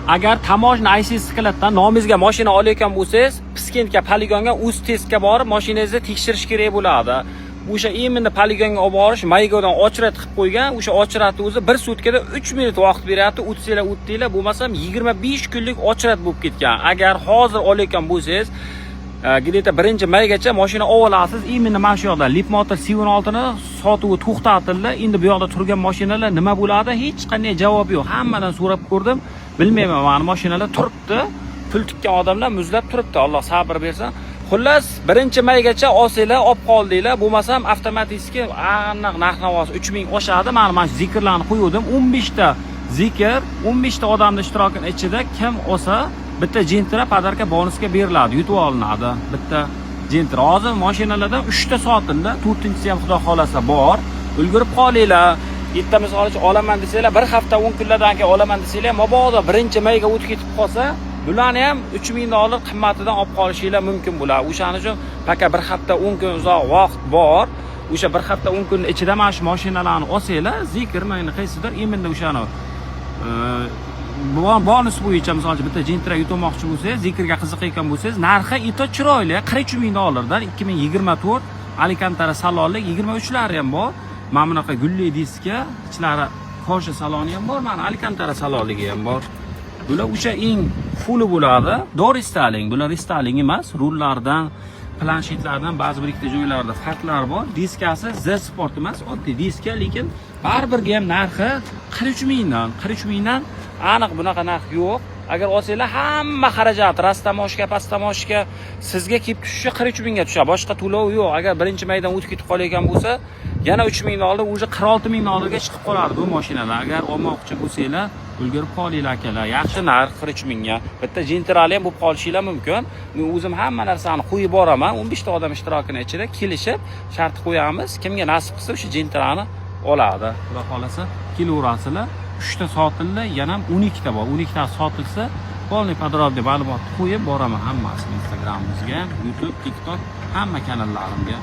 Agar Tamoshni aysisklatdan nomingizga mashina olayotgan bo'lsangiz, Piskentga poligonga o'z testga borib, mashinangizni tekshirish kerak bo'ladi. O'sha imенно poligonga olib borish Maygodan ochrat qilib qo'ygan. O'sha ochratni o'zi 1 sutkada 3 minut vaqt beryapti. O'tsanglar o'tdinglar, bo'lmasam 25 kunlik ochrat bo'lib ketgan. Agar hozir olayotgan bo'lsangiz, где-то 1-maygacha mashina olasiz. Imенно mana shu yoqda Leapmotor C16 ni sotuvi to'xtatildi. Endi bu yoqda turgan mashinalar nima bo'ladi? Hech qanday javob yo'q. Hammadan so'rab ko'rdim. Bilmayman, mana mashinalar turibdi. Pul tikkan odamlar muzlab turibdi. Alloh sabr bersin. Xullas 1-maygacha olsanglar, olib qoldinglar. Bo'lmasam avtomatik aniq narx-navosi 3000 oshadi. Mana zikrlarni qo'ydim. 15 ta zikr, 15 ta odamning ishtirokini ichida kim olsa, bitta Gentra podarka bonusga beriladi, yutib olinadi. Bitta Gentra. Hozir mashinalardan 3 ta sotildi. 4-inchisi ham xudo xolasa bor. Ulgurib qolinglar. Bitta misol uchun olaman desanglar, bir hafta 10 kunlardan keyin olaman desanglar, mabodo 1-mayga o'tib ketib qolsa, bularni ham $3000 qimmatidan olib qolishinglar mumkin bo'ladi. O'shaning uchun faqat bir hafta 10 kun uzoq vaqt bor. O'sha bir hafta 10 kun ichida mana shu mashinalarni olsanglar, zikr mana qaysidir imенно o'shani bonus bo'yicha misol uchun bitta Gentra yutmoqchi bo'lsangiz, zikrga qiziqayotgan bo'lsangiz, narxi ito chiroyli, $43000 dan 2024 Alcantara salonli 23lari ham bor. Mana bunaqa gulli diskka, ichlari kosha saloni ham bor, mana Alcantara salonligi ham bor. Bular o'sha eng fulli bo'ladi. Restyling, bular restyling emas, rullardan, planshetlardan ba'zi bir ikkita joylarda farqlar bor. Diskasi Z Sport emas, oddiy diska, lekin baribir ham narxi 43000 dan aniq bunaqa narx yo'q. Agar olsanglar hamma xarajat, rastamoshga, pastamoshga sizga kelib tushishi 43000 ga tushadi. Boshqa to'lov yo'q. Agar 1-maydan o'tib ketib qolgan bo'lsa, yana $3000, o'zi $46000 ga chiqib qoladi bu mashinalar. Agar olmoqchi bo'lsanglar, ulgurib qolinglar akalar. Yaxshi narx 43000 ga. Bitta Gentrali ham bo'lib qolishinglar mumkin. Men o'zim hamma narsani qo'yib boraman. 15 ta odam ishtirokini ichida kelishib, shart qo'yamiz. Kimga nasib qilsa o'sha Gentrani oladi. Xudo xolasa, kelaverasizlar. 3 ta sotildi, yana 12 ta bor. 12 ta sotilsa, polniy podrobniy ma'lumot qo'yib boraman hammasini Instagramimizga, YouTube, TikTok, hamma kanallarimga.